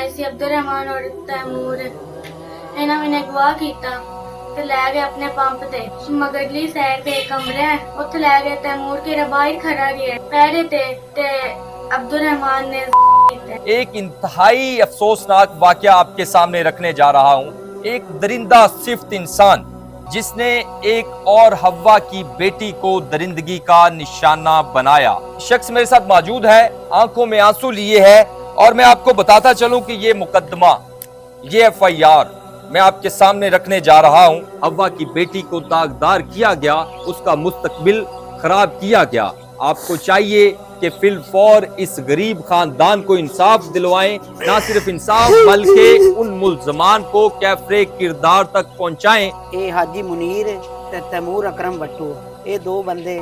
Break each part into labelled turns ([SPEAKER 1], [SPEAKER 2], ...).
[SPEAKER 1] आए सी अब्दुल रहमान और तैमूर इन्होंने मैंने अगवा किया ते लै गए अपने पंप ते मगरली साइड पे एक कमरा है उत्थे लै गए तैमूर के बाहर खड़ा गया पैरे ते अब्दुल रहमान ने
[SPEAKER 2] एक इंतहाई अफसोसनाक वाकया आपके सामने रखने जा रहा हूं। एक दरिंदा सिफ्त इंसान जिसने एक और हव्वा की बेटी को दरिंदगी का निशाना बनाया। शख्स मेरे साथ मौजूद है, आंखों में आंसू लिए है और मैं आपको बताता चलूं कि ये मुकदमा, ये FIR मैं आपके सामने रखने जा रहा हूं। हव्वा की बेटी को दागदार किया गया, उसका मुस्तकबिल खराब किया गया। आपको चाहिए कि फिलफौर इस गरीब खानदान को इंसाफ दिलवाएं, ना सिर्फ इंसाफ बल्कि उन मुल्जमान को कैफरे किरदार तक पहुंचाएं।
[SPEAKER 3] ये हाजी मुनीर ते तैमूर अकरम बट्टू, ये दो बंदे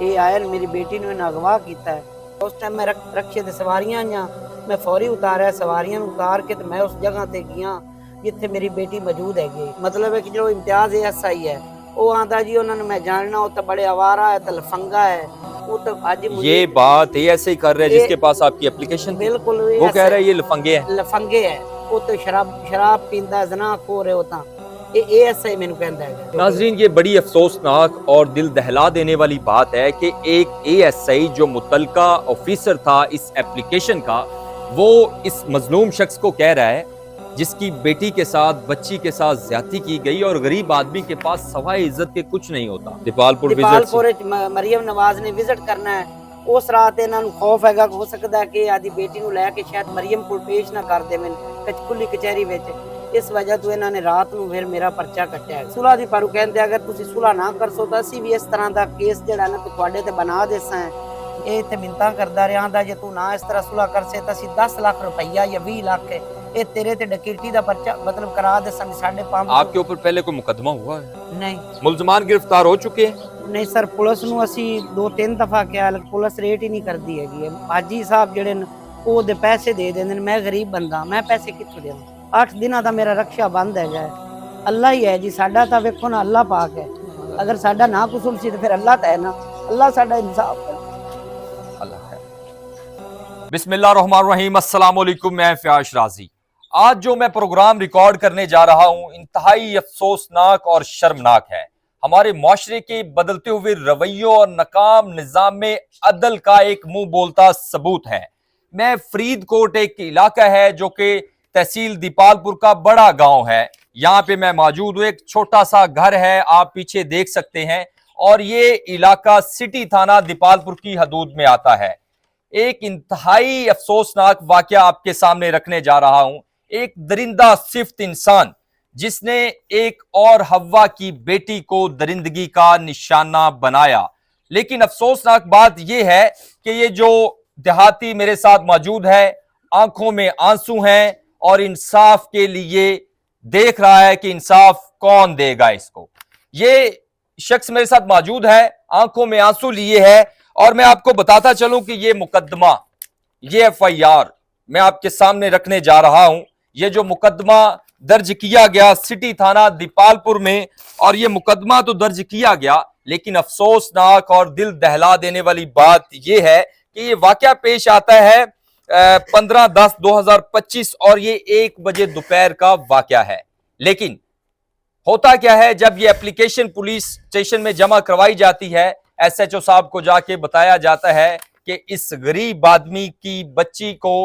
[SPEAKER 3] ये आए मेरी बेटी ने अगवा किया। उस टाइम मैं रक्षे ते सवारियां आईयां, मैं फौरी उतारिया सवारियां उतार के ते मैं उस जगह ते गया जिथे मेरी बेटी मौजूद है। मतलब है कि जो इम्तियाज SI है वो आंदा जी उन्होंने मैं जानना वो तो बड़े आवारा है, तो लफंगा है। वो तो आज
[SPEAKER 2] ये बात ये ऐसे ही कर रहे हैं जिसके पास आपकी एप्लीकेशन,
[SPEAKER 3] बिल्कुल
[SPEAKER 2] वो कह रहे हैं ये लफंगे हैं।
[SPEAKER 3] लफंगे है वो तो शराब पींदा ज़नाखोर है वो तो ये SI मैनू कहंदा है।
[SPEAKER 2] नाजरीन, ये बड़ी अफसोसनाक और दिल दहला देने वाली बात है कि एक ASI जो मुतलका ऑफिसर था इस एप्लीकेशन का, वो इस मजलूम शख्स को कह रहा है जिसकी बेटी के साथ, बच्ची के साथ ज्यादती की गई और गरीब आदमी के पास सवाए इज्जत के कुछ नहीं होता। दीपालपुर
[SPEAKER 3] मरियम नवाज ने विजिट करना है, उस रात इन्हों खौफ है हो सकता है कि आदि बेटी को लैके शायद मरियम को पेश ना कर दे खुली कचहरी में। इस वजह तो इन्होंने रात को फिर मेरा पर्चा कट्टिया। सुलह की पर कहते अगर तुम सुलह ना कर सो तो असी भी इस तरह का केस जड़ा ना तुहाडे ते बना देसा है। ये इतने मिन्नतां करदा रहा था जे तू ना इस तरह सुलह कर से तो असी 10 लाख रुपया या 20 लाख ये तेरे ते डकैती दा पर्चा मतलब करा दे साढ़े पांच।
[SPEAKER 2] आपके ऊपर पहले कोई मुकदमा हुआ है?
[SPEAKER 3] नहीं,
[SPEAKER 2] मुल्जमान गिरफ्तार हो चुके हैं?
[SPEAKER 3] नहीं सर, पुलिस नूं असी 2-3 दफा क्या पुलिस रेट ही नहीं करती है। हाजी साहब जेडे वो दे पैसे दे देंदे, मैं गरीब बंदा, मैं पैसे कित्थों देवां। 8 दिनों का मेरा रक्षा बंद है। अल्लाह ही है जी साडा, तो वेखो ना अल्लाह पाक है। अगर साडा ना कसूर सी तो फिर अल्लाह तो है ना, अल्लाह साडा इंसाफ करे।
[SPEAKER 2] अल्लाह है। बिस्मिल्लाहिर्रहमानिर्रहीम, अस्सलाम वालेकुम, मैं फयाज राजी। आज जो मैं प्रोग्राम रिकॉर्ड करने जा रहा हूं इंतहाई अफसोसनाक और शर्मनाक है। हमारे माशरे के बदलते हुए रवैयों और नाकाम निज़ाम में अदल का एक मुंह बोलता सबूत है। मैं फरीदकोट एक इलाका है जो कि तहसील दीपालपुर का बड़ा गांव है, यहाँ पे मैं मौजूद हूँ। एक छोटा सा घर है, आप पीछे देख सकते हैं, और ये इलाका सिटी थाना दीपालपुर की हदूद में आता है। एक इंतहाई अफसोसनाक वाकया आपके सामने रखने जा रहा हूं। एक दरिंदा सिफ्त इंसान जिसने एक और हव्वा की बेटी को दरिंदगी का निशाना बनाया। लेकिन अफसोसनाक बात यह है कि ये जो देहाती मेरे साथ मौजूद है, आंखों में आंसू हैं और इंसाफ के लिए देख रहा है कि इंसाफ कौन देगा इसको। ये शख्स मेरे साथ मौजूद है, आंखों में आंसू लिए है, और मैं आपको बताता चलूं कि ये मुकदमा, ये FIR मैं आपके सामने रखने जा रहा हूं। ये जो मुकदमा दर्ज किया गया सिटी थाना दीपालपुर में, और ये मुकदमा तो दर्ज किया गया, लेकिन अफसोसनाक और दिल दहला देने वाली बात यह है कि ये वाकया पेश आता है 15/10/2025 और ये 1 बजे दोपहर का वाकया है। लेकिन होता क्या है, जब ये एप्लीकेशन पुलिस स्टेशन में जमा करवाई जाती है, SHO साहब को जाके बताया जाता है कि इस गरीब आदमी की बच्ची को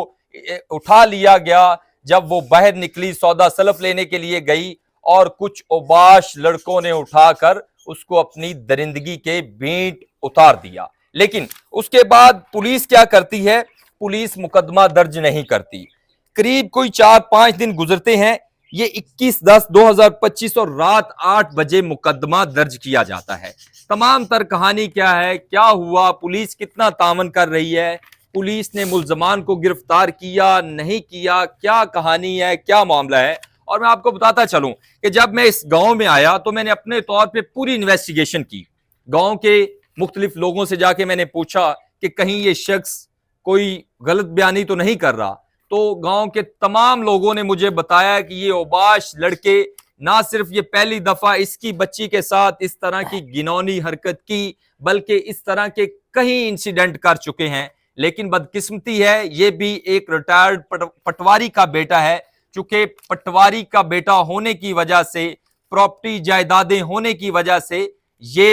[SPEAKER 2] उठा लिया गया जब वो बाहर निकली, सौदा सलफ लेने के लिए गई, और कुछ ओबाश लड़कों ने उठाकर उसको अपनी दरिंदगी के बींट उतार दिया। लेकिन उसके बाद पुलिस क्या करती है? पुलिस मुकदमा दर्ज नहीं करती। करीब कोई 4-5 दिन गुजरते हैं, ये 21/10/2025 और रात 8 बजे मुकदमा दर्ज किया जाता है। तमाम तर कहानी क्या है, क्या हुआ, पुलिस कितना तावन कर रही है, पुलिस ने मुल्जमान को गिरफ्तार किया नहीं किया, क्या कहानी है, क्या मामला है। और मैं आपको बताता चलूं कि जब मैं इस गांव में आया तो मैंने अपने तौर पे पूरी इन्वेस्टिगेशन की। गांव के मुख्तलिफ लोगों से जाके मैंने पूछा कि कहीं ये शख्स कोई गलत बयानी तो नहीं कर रहा। तो गांव के तमाम लोगों ने मुझे बताया कि ये ओबाश लड़के ना सिर्फ ये पहली दफा इसकी बच्ची के साथ इस तरह की घिनौनी हरकत की, बल्कि इस तरह के कई इंसिडेंट कर चुके हैं। लेकिन बदकिस्मती है ये भी एक रिटायर्ड पटवारी का बेटा है। चूंकि पटवारी का बेटा होने की वजह से, प्रॉपर्टी जायदादें होने की वजह से ये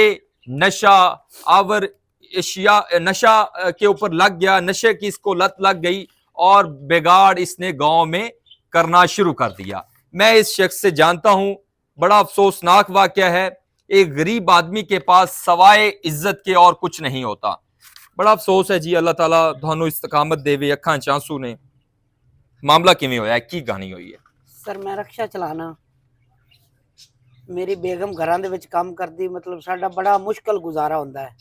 [SPEAKER 2] नशा आवर एशिया, नशा के ऊपर लग गया, नशे की इसको लत लग गई और बिगाड़ इसने गांव में करना शुरू कर दिया। मैं इस शख्स से जानता हूं, बड़ा अफसोसनाक वाकया है। एक गरीब आदमी के पास सवाए इज्जत के और कुछ नहीं होता। बड़ा अफसोस है जी। अल्लाह ताला ਤੁਹਾਨੂੰ इस्तकामत देवे। ਅੱਖਾਂ ਚ ਆਂਸੂ ਨੇ। ਮਾਮਲਾ ਕਿਵੇਂ ਹੋਇਆ, ਕੀ ਕਹਾਣੀ ਹੋਈ ਹੈ?
[SPEAKER 3] ਸਰ ਮੈਂ ਰਕਸ਼ਾ ਚਲਾਣਾ, ਮੇਰੀ ਬੇਗਮ ਘਰਾਂ ਦੇ ਵਿੱਚ ਕੰਮ ਕਰਦੀ, ਮਤਲਬ ਸਾਡਾ ਬੜਾ ਮੁਸ਼ਕਲ ਗੁਜ਼ਾਰਾ ਹੁੰਦਾ ਹੈ।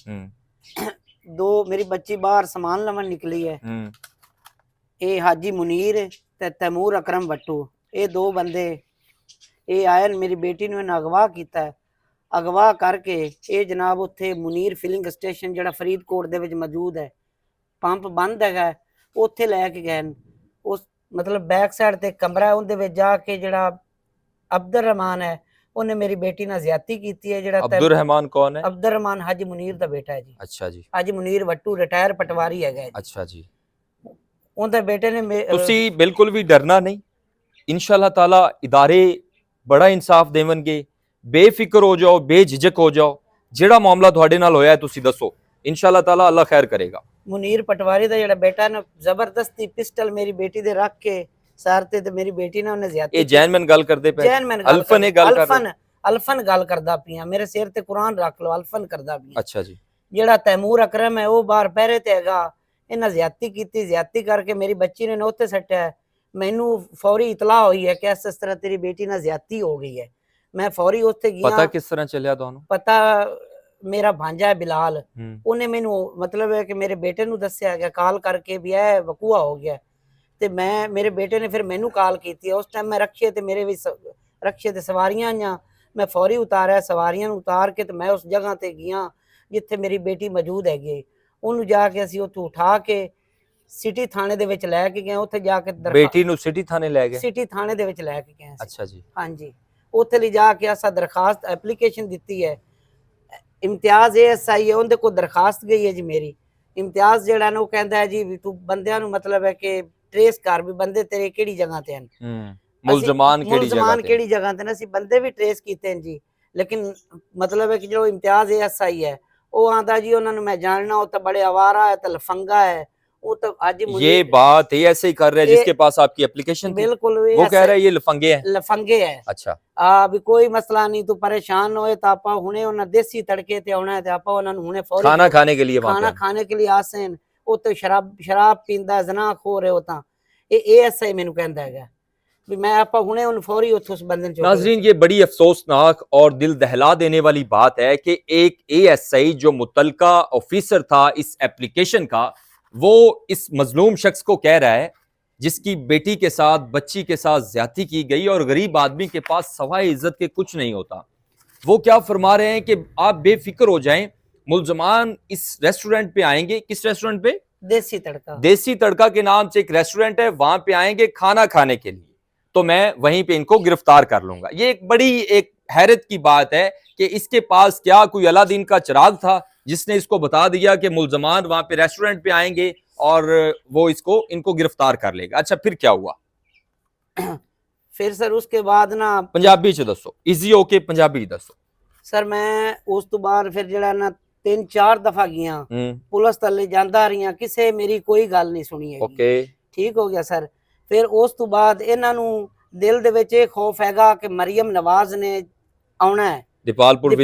[SPEAKER 3] ਦੋ ਮੇਰੀ ਬੱਚੀ ਬਾਹਰ ਸਮਾਨ ਲਵਣ ਨਿਕਲੀ ਹੈ। ਇਹ ਹਾਜੀ ਮੁਨੀਰ ਤੇ ਤੈਮੂਰ ਅਕਰਮ ਬੱਟੂ, ਇਹ ਦੋ ਬੰਦੇ ਇਹ ਆਏ ਨੇ, ਮੇਰੀ ਬੇਟੀ ਨੂੰ ਇਹਨਾਂ ਅਗਵਾ ਕੀਤਾ ਹੈ। ਅਗਵਾ ਕਰਕੇ ਇਹ ਜਨਾਬ ਉੱਥੇ ਮੁਨੀਰ ਫਿਲਿੰਗ ਸਟੇਸ਼ਨ ਜਿਹੜਾ ਫਰੀਦਕੋਟ ਦੇ ਵਿੱਚ ਮੌਜੂਦ ਹੈ, ਪੰਪ ਬੰਦ ਹੈਗਾ, ਉੱਥੇ ਲੈ ਕੇ ਗਏ। ਉਸ ਮਤਲਬ ਬੈਕ ਸਾਈਡ ਤੇ ਕਮਰਾ ਹੈ, ਉਹਦੇ ਵਿੱਚ ਜਾ ਕੇ ਜਿਹੜਾ ਅਬਦੁਰ ਰਹਿਮਾਨ ਹੈ ਉਹਨੇ ਮੇਰੀ ਬੇਟੀ ਨਾਲ ਜ਼ਿਆਦਤੀ ਕੀਤੀ ਹੈ। ਜਿਹੜਾ
[SPEAKER 2] ਅਬਦੁਰ ਰਹਿਮਾਨ ਕੌਣ ਹੈ?
[SPEAKER 3] ਅਬਦੁਰ ਰਹਿਮਾਨ ਹਾਜੀ ਮੁਨੀਰ ਦਾ ਬੇਟਾ ਹੈ ਜੀ।
[SPEAKER 2] ਅੱਛਾ ਜੀ।
[SPEAKER 3] ਹਾਜੀ ਮੁਨੀਰ ਵੱਟੂ ਰਿਟਾਇਰ ਪਟਵਾਰੀ ਹੈਗਾ ਜੀ।
[SPEAKER 2] ਅੱਛਾ ਜੀ।
[SPEAKER 3] ਉਹਦੇ ਬੇਟੇ ਨੇ
[SPEAKER 2] ਤੁਸੀਂ ਬਿਲਕੁਲ ਵੀ ਡਰਨਾ ਨਹੀਂ। ਇਨਸ਼ਾਅੱਲਾ ਤਾਲਾ ਇਦਾਰੇ ਬੜਾ ਇਨਸਾਫ ਦੇਵਣਗੇ। ਬੇਫਿਕਰ ਹੋ ਜਾਓ, ਬੇਝਿਜਕ ਹੋ ਜਾਓ। ਜਿਹੜਾ ਮਾਮਲਾ ਤੁਹਾਡੇ ਨਾਲ ਹੋਇਆ ਤੁਸੀਂ ਦੱਸੋ, ਇਨਸ਼ਾਅੱਲਾ ਤਾਲਾ ਅੱਲਾ ਖੈਰ ਕਰੇਗਾ।
[SPEAKER 3] ਮੁਨੀਰ ਪਟਵਾਰੀ ਦਾ ਜਿਹੜਾ ਬੇਟਾ ਨੇ ਜ਼ਬਰਦਸਤੀ ਪਿਸਟਲ ਮੇਰੀ ਬੇਟੀ ਦੇ ਰੱਖ ਕੇ ਸਰ ਤੇ ਮੇਰੀ ਬੇਟੀ ਨਾਲ ਉਹਨੇ ਜ਼ਿਆਦਤੀ।
[SPEAKER 2] ਇਹ ਜੈਨਮੈਨ ਗੱਲ ਕਰਦੇ ਪਏ? ਅਲਫਨ ਇਹ ਗੱਲ ਕਰ ਰਹੇ?
[SPEAKER 3] ਅਲਫਨ ਗੱਲ ਕਰਦਾ ਪਿਆ, ਮੇਰੇ ਸਿਰ ਤੇ ਕੁਰਾਨ ਰੱਖ ਲਓ, ਅਲਫਨ ਕਰਦਾ ਪਿਆ।
[SPEAKER 2] ਅੱਛਾ ਜੀ।
[SPEAKER 3] ਜਿਹੜਾ ਤੈਮੂਰ ਅਕਰਮ ਹੈ ਉਹ ਬਾਹਰ ਪਹਿਰੇ ਤੇ ਹੈਗਾ, ਇਹਨਾਂ ਜ਼ਿਆਦਤੀ ਕੀਤੀ। ਜ਼ਿਆਦਤੀ ਕਰਕੇ ਮੇਰੀ ਬੱਚੀ ਨੇ ਉੱਥੇ ਸੱਟਿਆ। ਮੈਨੂੰ ਫੌਰੀ ਇਤਲਾਹ ਹੋਈ ਹੈ ਕਿ ਇਸ ਤਰ੍ਹਾਂ ਤੇਰੀ ਬੇਟੀ ਨਾਲ ਜ਼ਿਆਦਤੀ ਹੋ ਗਈ ਹੈ। ਮੈਂ ਫੌਰੀ ਉੱਥੇ ਗਿਆ।
[SPEAKER 2] ਪਤਾ ਕਿਸ ਤਰ੍ਹਾਂ ਚੱਲਿਆ ਤੁਹਾਨੂੰ?
[SPEAKER 3] ਪਤਾ ਮੇਰਾ ਭਾਂਜਾ ਹੈ ਬਿਲਾਲ, ਉਹਨੇ ਮੈਨੂੰ ਮਤਲਬ ਹੈ ਕਿ ਮੇਰੇ ਬੇਟੇ ਨੂੰ ਦੱਸਿਆ ਗਿਆ ਕਾਲ ਕਰਕੇ ਵੀ ਇਹ ਵਕੂਆ ਹੋ ਗਿਆ। ਤੇ ਮੇਰੇ ਬੇਟੇ ਨੇ ਫਿਰ ਮੈਨੂੰ ਕਾਲ ਕੀਤੀ। ਉਸ ਟਾਈਮ ਮੈਂ ਰਕਸ਼ੇ ਤੇ ਮੇਰੇ ਵੀ ਰਕਸ਼ੇ ਤੇ ਸਵਾਰੀਆਂ ਆਈਆਂ। ਮੈਂ ਫੌਰੀ ਉਤਾਰਿਆ, ਸਵਾਰੀਆਂ ਨੂੰ ਉਤਾਰ ਕੇ ਤੇ ਮੈਂ ਉਸ ਜਗ੍ਹਾ ਤੇ ਗਿਆ ਜਿੱਥੇ ਮੇਰੀ ਬੇਟੀ ਮੌਜੂਦ ਹੈਗੀ। ਉਹਨੂੰ ਜਾ ਕੇ ਅਸੀਂ ਉੱਥੋਂ ਉਠਾ ਕੇ ਸਿਟੀ ਥਾਣੇ ਦੇ ਵਿੱਚ ਲੈ ਕੇ ਗਏ। ਉੱਥੇ ਜਾ ਕੇ
[SPEAKER 2] ਬੇਟੀ ਨੂੰ ਸਿਟੀ ਥਾਣੇ ਲੈ ਗਏ?
[SPEAKER 3] ਸਿਟੀ ਥਾਣੇ ਦੇ ਵਿੱਚ ਲੈ ਕੇ ਗਏ।
[SPEAKER 2] ਅੱਛਾ ਜੀ।
[SPEAKER 3] ਹਾਂਜੀ, ਉੱਥੇ ਲੈ ਜਾ ਕੇ ਅਸਾਂ ਦਰਖਾਸਤ ਐਪਲੀਕੇਸ਼ਨ ਦਿੱਤੀ ਹੈ। ਇਮਤਿਆਜ਼ ASI ਹੈ, ਉਹਦੇ ਕੋਲ ਦਰਖਾਸਤ ਗਈ ਹੈ ਜੀ ਮੇਰੀ। ਇਮਤਿਆਜ਼ ਜਿਹੜਾ ਨਾ ਉਹ ਕਹਿੰਦਾ ਹੈ ਜੀ ਵੀ ਤੂੰ ਬੰਦਿਆਂ ਨੂੰ ਮਤਲਬ ਹੈ ਕਿ ਟ੍ਰੇਸ ਕਰ ਵੀ ਬੰਦੇ ਤੇਰੇ ਕਿਹੜੀ ਜਗ੍ਹਾ ਤੇ ਹਨ,
[SPEAKER 2] ਮੁਲਜ਼ਮਾਨ ਕਿਹੜੀ ਜਗ੍ਹਾ
[SPEAKER 3] ਤੇ ਨੇ। ਅਸੀਂ ਬੰਦੇ ਵੀ ਟ੍ਰੇਸ ਕੀਤੇ ਨੇ ਜੀ, ਲੇਕਿਨ ਮਤਲਬ ਹੈ ਕਿ ਜੋ ਇਮਤਿਆਜ਼ ASI ਹੈ ਉਹ ਆਂਦਾ ਜੀ ਉਹਨਾਂ ਨੂੰ मैं जानना, वो तो बड़े आवारा है, तो लफंगा है। वो तो आज
[SPEAKER 2] ये बात ये ऐसे ही कर रहे हैं जिसके पास आपकी एप्लीकेशन थी?
[SPEAKER 3] बिल्कुल
[SPEAKER 2] वो कह रहा है ये लफंगे हैं।
[SPEAKER 3] लफंगे है।
[SPEAKER 2] अच्छा।
[SPEAKER 3] भी कोई मसला नहीं, तू परेशान होए तो आपा हुने उन्हें देसी तड़के ते आना है ते आपा उन्हें हुने फौरी
[SPEAKER 2] खाना खाने के लिए
[SPEAKER 3] खाना खाने के लिए आसेन। वो तो शराब पींदा जना खोर है होता। ये ASI मैनू कहंदा है भी मैं आपा हुने उन फौरी उस बंदे ने।
[SPEAKER 2] नाज़रीन, ये बड़ी अफसोसनाक और दिल दहला देने वाली बात है कि एक ASI जो मुतलका ऑफिसर था इस एप्लीकेशन का, वो इस मजलूम शख्स को कह रहा है जिसकी बेटी के साथ, बच्ची के साथ ज्यादती की गई और गरीब आदमी के पास सवाए इज्जत के कुछ नहीं होता। वो क्या फरमा रहे हैं कि आप बेफिक्र हो जाएं, मुलजमान इस रेस्टोरेंट पे आएंगे। किस रेस्टोरेंट पे?
[SPEAKER 3] देसी तड़का।
[SPEAKER 2] देसी तड़का के नाम से एक रेस्टोरेंट है, वहां पे आएंगे खाना खाने के लिए, तो मैं वहीं पे इनको गिरफ्तार कर लूंगा। ये एक बड़ी एक हैरत की बात है कि इसके पास क्या कोई अलादीन का चिराग था जिसने इसको बता दिया कि मुलजमान वहां पे रेस्टोरेंट पे आएंगे और वो इनको गिरफ्तार कर लेगा। अच्छा, फिर क्या हुआ?
[SPEAKER 3] फिर सर उसके बाद ना
[SPEAKER 2] पंजाबी च दसो, इजी होके पंजाबी दसो।
[SPEAKER 3] सर मैं उस तो बाद फिर जड़ा ना 3-4 दफा गया पुलिस तले जांदा रही, किसे मेरी कोई गल नहीं सुनी है।
[SPEAKER 2] ओके,
[SPEAKER 3] ठीक हो गया सर। फिर उस तो बाद इन्हां नू दिल दे विच इह खौफ हैगा कि मरियम नवाज ने आउणा है,
[SPEAKER 2] दीपालपुर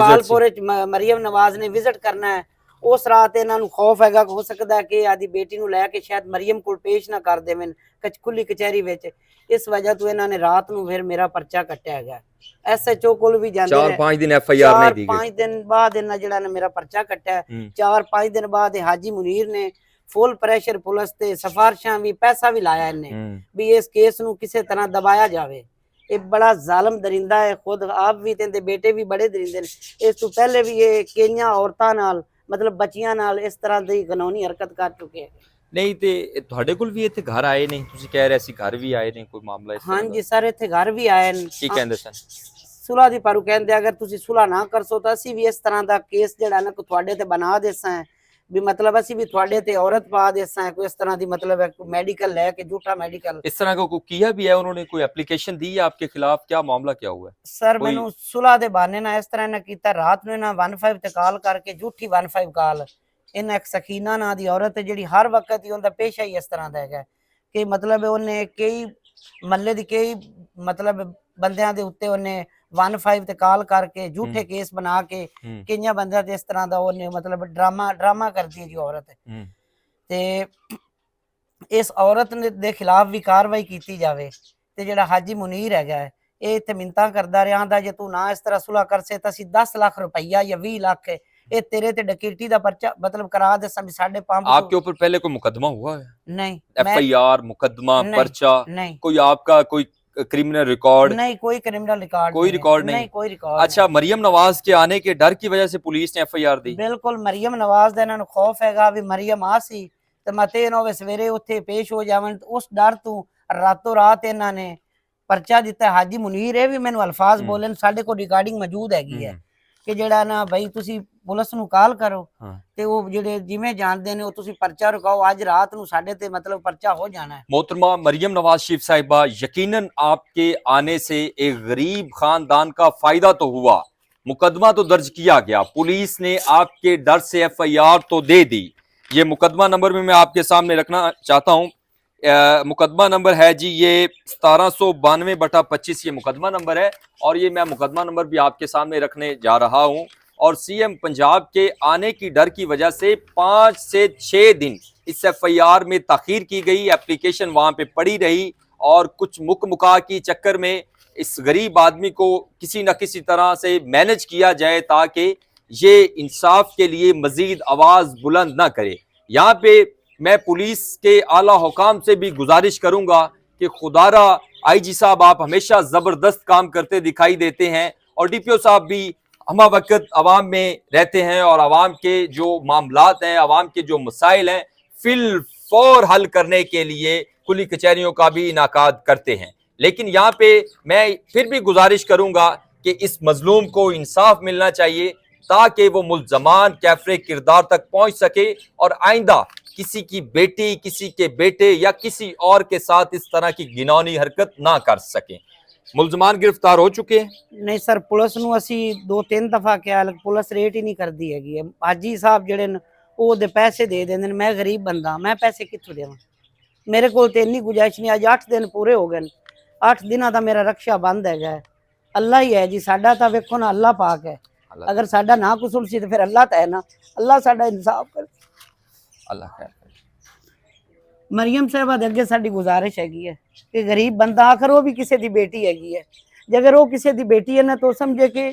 [SPEAKER 3] मरियम नवाज ने विजिट करना है। उस रात इन्हां नू खौफ हैगा कि हो सकदा है कि आदी बेटी नू लैके शायद मरियम कोल पेश ना कर देवन खुली कचहरी विच। इस वजह तो इन्हां ने रात नू फिर मेरा पर्चा कट्टिया हैगा। SHO कोल भी जांदे
[SPEAKER 2] 4-5 दिन FIR नहीं दी गई।
[SPEAKER 3] 5 दिन बाद इन्हां जेड़ा ने मेरा पर्चा कट्टिया। 4-5 दिन बाद हाजी मुनीर ने फुल प्रेशर पुलिस ते सिफारिशां भी पैसा भी लाया इन्हें भी इस केस नू किसी तरह दबाया जावे। ये बड़ा जालिम दरिंदा है, खुद आप भी ते बेटे भी बड़े दरिंदे ने। इस तो पहले भी ये कईयां औरतां नाल मतलब बच्चियां नाल इस तरह दी कानूनी हरकत कर चुके हैं।
[SPEAKER 2] नहीं ते ਤੁਹਾਡੇ ਕੋਲ ਵੀ ਇੱਥੇ ਘਰ ਆਏ ਨਹੀਂ? ਤੁਸੀਂ ਕਹਿ ਰਹੇ ਸੀ ਘਰ ਵੀ ਆਏ ਨੇ, ਕੋਈ ਮਾਮਲਾ ਇਸ ਤਰ੍ਹਾਂ ਦਾ?
[SPEAKER 3] ਹਾਂਜੀ ਸਰ, ਇੱਥੇ ਘਰ ਵੀ ਆਏ ਨੇ।
[SPEAKER 2] ਕੀ ਕਹਿੰਦੇ ਸਨ?
[SPEAKER 3] ਸੁਲਾ ਦੀ ਪਾਰੂ ਕਹਿੰਦੇ ਅਗਰ ਤੁਸੀਂ ਸੁਲਾ ਨਾ ਕਰਸੋ ਤਾਂ ਅਸੀਂ ਵੀ ਇਸ ਤਰ੍ਹਾਂ ਦਾ ਕੇਸ ਜਿਹੜਾ ਨਾ ਤੁਹਾਡੇ ਤੇ ਬਣਾ ਦੇਸਾਂ ਵੀ ਮਤਲਬ ਅਸੀਂ ਵੀ ਤੁਹਾਡੇ ਤੇ ਔਰਤ ਪਾ ਦੇਸਾਂ ਕੋਈ ਇਸ ਤਰ੍ਹਾਂ ਦੀ ਮਤਲਬ ਹੈ ਮੈਡੀਕਲ ਲੈ ਕੇ झूठा मैडिकल।
[SPEAKER 2] इस तरह का कोई किया भी है उन्होंने? कोई एप्लीकेशन दी है आपके खिलाफ? क्या मामला क्या हुआ है?
[SPEAKER 3] ਸਰ
[SPEAKER 2] ਕੋਈ-
[SPEAKER 3] ਮੈਨੂੰ ਸੁਲਾ ਦੇ ਬਹਾਨੇ ਨਾਲ ਇਸ ਤਰ੍ਹਾਂ ਇਹਨਾਂ ਕੀਤਾ, ਰਾਤ ਨੂੰ ਇਹਨਾਂ 15 ਤੇ ਕਾਲ ਕਰਕੇ ਝੂਠੀ 15 ਕਾਲ। ਇਹਨਾਂ ਇੱਕ ਸਖੀਨਾ ਨਾਂ ਦੀ ਔਰਤ ਹੈ ਜਿਹੜੀ ਹਰ ਵਕਤ ਹੀ ਉਹਦਾ ਪੇਸ਼ਾ ਹੀ ਇਸ ਤਰ੍ਹਾਂ ਦਾ ਹੈਗਾ ਕਿ ਮਤਲਬ ਉਹਨੇ ਕਈ ਮਹੱਲੇ ਦੀ ਕਈ ਮਤਲਬ ਬੰਦਿਆਂ ਦੇ ਉੱਤੇ ਉਹਨੇ 15 ਤੇ ਕਾਲ ਕਰਕੇ ਝੂਠੇ ਕੇਸ ਬਣਾ ਕੇ ਕਈਆਂ ਬੰਦਿਆਂ ਤੇ ਇਸ ਤਰ੍ਹਾਂ ਦਾ ਉਹਨੇ ਮਤਲਬ ਡਰਾਮਾ ਕਰਦੀ ਹੈ ਜੀ ਔਰਤ। ਤੇ ਇਸ ਔਰਤ ਦੇ ਖਿਲਾਫ ਵੀ ਕਾਰਵਾਈ ਕੀਤੀ ਜਾਵੇ। ਤੇ ਜਿਹੜਾ ਹਾਜੀ ਮੁਨੀਰ ਹੈਗਾ ਇਹ ਇੱਥੇ ਮਿੰਤਾਂ ਕਰਦਾ ਰਿਹਾ ਆਂਦਾ ਜੇ ਤੂੰ ਨਾ ਇਸ ਤਰ੍ਹਾਂ ਸੁਲ੍ਹਾ ਕਰਸੇ ਤਾਂ ਅਸੀਂ 10 ਲੱਖ रुपया या 20 लाख ਇਹ ਤੇਰੇ ਤੇ ਡਕੈਤੀ ਦਾ ਪਰਚਾ ਮਤਲਬ ਕਰਾ ਦੇ ਸਮ ਸਾਡੇ ਪੰਪ।
[SPEAKER 2] आपके ऊपर पहले कोई मुकदमा हुआ है?
[SPEAKER 3] नहीं,
[SPEAKER 2] FIR मुकदमा पर्चा
[SPEAKER 3] नहीं,
[SPEAKER 2] कोई आपका कोई क्रिमिनल रिकॉर्ड?
[SPEAKER 3] नहीं, कोई क्रिमिनल रिकॉर्ड
[SPEAKER 2] कोई रिकॉर्ड नहीं?
[SPEAKER 3] कोई रिकॉर्ड।
[SPEAKER 2] अच्छा, मरियम नवाज के आने के डर की वजह से पुलिस ने FIR दी?
[SPEAKER 3] ਬਿਲਕੁਲ ਮਰੀਮ ਨਵਾਜ਼ ਦਾ ਇਹਨਾਂ ਨੂੰ ਖੌਫ ਹੈਗਾ ਵੀ ਮਰੀਮ ਆ ਸੀ ਤੇ ਮਤੇ ਇਹਨਾਂ ਵੇ ਸਵੇਰੇ ਉੱਥੇ ਪੇਸ਼ ਹੋ ਜਾਵਣ। ਉਸ ਡਰ ਤੋਂ ਰਾਤੋਂ ਰਾਤ ਇਹਨਾਂ ਨੇ ਪਰਚਾ ਦਿੱਤਾ। ਹਾਜੀ ਮੁਨੀਰ ਇਹ ਵੀ ਮੈਨੂੰ ਅਲਫਾਜ਼ ਬੋਲਣ, ਸਾਡੇ ਕੋਲ ਰਿਕਾਰਡਿੰਗ ਮੌਜੂਦ ਹੈਗੀ ਹੈ ਕਿ ਜਿਹੜਾ ਨਾ ਬਈ ਤੁਸੀਂ ਪੁਲਿਸ ਨੂੰ ਕਾਲ ਕਰੋ ਤੇ ਉਹ ਜਿਹੜੇ ਜਿਵੇਂ ਜਾਣਦੇ ਨੇ ਉਹ ਤੁਸੀਂ ਪਰਚਾ ਰੁਕਾਓ, ਅੱਜ ਰਾਤ ਨੂੰ ਸਾਡੇ ਤੇ ਮਤਲਬ ਪਰਚਾ ਹੋ जाना है।
[SPEAKER 2] मोहतरमा मरियम नवाज शरीफ साहिबा, यकीनन आपके आने से एक गरीब खानदान का फायदा तो हुआ, मुकदमा तो दर्ज किया गया, पुलिस ने आपके डर से FIR तो दे दी। ये मुकदमा नंबर में मैं आपके सामने रखना चाहता हूँ। मुकदमा नंबर है जी ये 1792/25 ये मुकदमा नंबर है और ये मैं मुकदमा नंबर भी आपके सामने रखने जा रहा हूँ। और CM पंजाब के आने की डर की वजह से 5 से 6 दिन इस FIR में ताखीर की गई, एप्लीकेशन वहाँ पे पड़ी रही और कुछ मुका की चक्कर में इस गरीब आदमी को किसी न किसी तरह से मैनेज किया जाए ताकि ये इंसाफ के लिए मजीद आवाज़ बुलंद ना करे। यहाँ पे मैं पुलिस के आला हुकाम से भी गुजारिश करूँगा कि खुदारा IG साहब आप हमेशा ज़बरदस्त काम करते दिखाई देते हैं और DPO साहब भी हमा वक्त अवाम में रहते हैं और अवाम के जो मामलात हैं, अवाम के जो मसाइल हैं फिल फौर हल करने के लिए कुली कचहरियों का भी इनाकाद करते हैं। लेकिन यहाँ पे मैं फिर भी गुजारिश करूँगा कि इस मजलूम को इंसाफ मिलना चाहिए ताकि वो मुल्ज़मान कैफरे किरदार तक पहुँच सके और आइंदा किसी की बेटी, किसी के बेटे या किसी और के साथ इस तरह की घिनौनी हरकत ना कर सकें। मुल्ज़मान गिरफ्तार हो चुके हैं?
[SPEAKER 3] नहीं सर, पुलिस ਨੂੰ ਅਸੀਂ 2-3 ਦਫਾ ਕਿਹਾ ਪੁਲਿਸ ਰੇਟ ਹੀ ਨਹੀਂ ਕਰਦੀ ਹੈਗੀ ਹੈ। ਹਾਜੀ ਸਾਹਿਬ ਜਿਹੜੇ ਨੇ ਉਹਦੇ ਪੈਸੇ ਦੇ ਦਿੰਦੇ ਨੇ, ਮੈਂ ਗਰੀਬ ਬੰਦਾ, ਮੈਂ ਪੈਸੇ ਕਿੱਥੋਂ ਦੇਵਾਂ? ਮੇਰੇ ਕੋਲ ਤੇ ਇੰਨੀ ਗੁੰਜਾਇਸ਼ ਨਹੀਂ। ਅੱਜ 8 ਦਿਨ ਪੂਰੇ ਹੋ ਗਏ ਨੇ, 8 ਦਿਨਾਂ ਦਾ ਮੇਰਾ ਰਕਸ਼ਾ ਬੰਦ ਹੈਗਾ। ਅੱਲਾ ਹੀ ਹੈ ਜੀ ਸਾਡਾ, ਤਾਂ ਵੇਖੋ ਨਾ ਅੱਲਾ ਪਾਕ ਹੈ। ਅਗਰ ਸਾਡਾ ਨਾ ਕਸੂਰ ਸੀ ਤੇ ਫਿਰ ਅੱਲਾ ਤਾਂ ਹੈ ਨਾ, ਅੱਲਾ ਸਾਡਾ ਇਨਸਾਫ ਕਰੇ।
[SPEAKER 2] अल्लाह खैर करे।
[SPEAKER 3] ਮਰੀਮ ਸਾਹਿਬਾ ਦੇ ਅੱਗੇ ਸਾਡੀ ਗੁਜ਼ਾਰਿਸ਼ ਹੈਗੀ ਹੈ ਕਿ ਗਰੀਬ ਬੰਦਾ ਆਖਰ ਉਹ ਵੀ ਕਿਸੇ ਦੀ ਬੇਟੀ ਹੈਗੀ ਹੈ। ਜੇ ਅਗਰ ਉਹ ਕਿਸੇ ਦੀ ਬੇਟੀ ਹੈ ਨਾ ਤਾਂ ਸਮਝੇ ਕਿ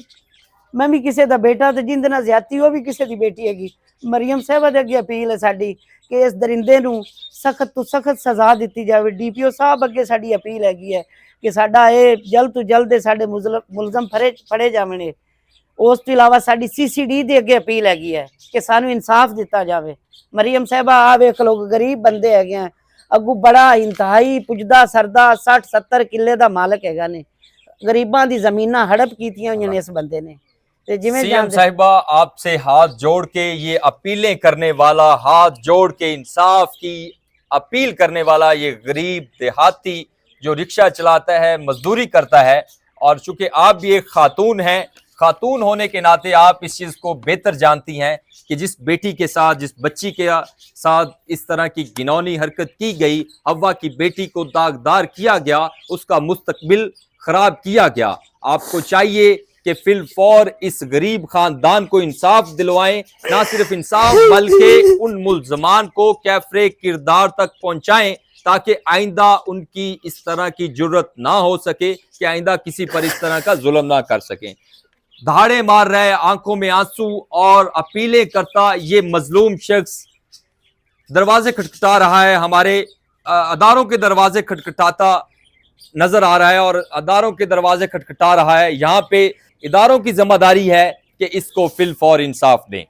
[SPEAKER 3] ਮੈਂ ਵੀ ਕਿਸੇ ਦਾ ਬੇਟਾ, ਤੇ ਜਿੰਦ ਨਾਲ ਜ਼ਿਆਦਤੀ ਉਹ ਵੀ ਕਿਸੇ ਦੀ ਬੇਟੀ ਹੈਗੀ। ਮਰੀਮ ਸਾਹਿਬਾ ਦੇ ਅੱਗੇ ਅਪੀਲ ਹੈ ਸਾਡੀ ਕਿ ਇਸ ਦਰਿੰਦੇ ਨੂੰ ਸਖਤ ਤੋਂ ਸਖਤ ਸਜ਼ਾ ਦਿੱਤੀ ਜਾਵੇ। DPO ਸਾਹਿਬ ਅੱਗੇ ਸਾਡੀ ਅਪੀਲ ਹੈਗੀ ਹੈ ਕਿ ਸਾਡਾ ਇਹ ਜਲਦ ਤੋਂ ਜਲਦ ਸਾਡੇ ਮੁਲਜ਼ਮ ਫੜੇ ਜਾਵਣ। ਉਸ ਤੋਂ ਇਲਾਵਾ ਸਾਡੀ CCD ਦੇ ਅੱਗੇ ਅਪੀਲ ਹੈਗੀ ਹੈ ਕਿ ਸਾਨੂੰ ਇਨਸਾਫ ਦਿੱਤਾ ਜਾਵੇ। ਮਰੀਮ ਸਾਹਿਬਾ ਆ ਵੇਖ ਲੋ, ਗਰੀਬ ਬੰਦੇ ਹੈਗੇ ਆ, ਅੱਗੂ ਬੜਾ ਇੰਤਹਾਈ ਪੁੱਜਦਾ ਸਰਦਾ 60-70 ਕਿੱਲੇ ਦਾ ਮਾਲਕ ਹੈਗਾ ਨੇ। ਗਰੀਬਾਂ ਦੀ ਜ਼ਮੀਨਾਂ ਹੜਪ ਕੀਤੀਆਂ ਹੋਈਆਂ ਨੇ ਇਸ ਬੰਦੇ ਨੇ। ਤੇ ਜਿਵੇਂ
[SPEAKER 2] CM साहिबा आपसे हाथ जोड़ के ये अपीलें करने वाला, हाथ जोड़ के इंसाफ की अपील करने वाला ये गरीब देहाती जो रिक्शा चलाता है, मजदूरी करता है, और चूंकि आप भी एक खातून हैं, खातून होने के नाते आप इस चीज़ को बेहतर जानती हैं कि जिस बेटी के साथ, जिस बच्ची के साथ इस तरह की घिनौनी हरकत की गई, हव्वा की बेटी को दागदार किया गया, उसका मुस्तकबिल खराब किया गया। आपको चाहिए कि फिल फौर इस गरीब खानदान को इंसाफ दिलवाएं, ना सिर्फ इंसाफ बल्कि उन मुल्ज़मान को कैफरे किरदार तक पहुंचाएं ताकि आइंदा उनकी इस तरह की जुर्रत ना हो सके कि आइंदा किसी पर इस तरह का जुल्म ना कर सकें। धाड़े मार रहे, आंखों में आंसू और अपीलें करता ये मजलूम शख्स दरवाजे खटखटा रहा है, हमारे अदारों के दरवाजे खटखटाता नजर आ रहा है और अदारों के दरवाजे खटखटा रहा है। यहाँ पे इदारों की जिम्मेदारी है कि इसको फिल फौर इंसाफ दें।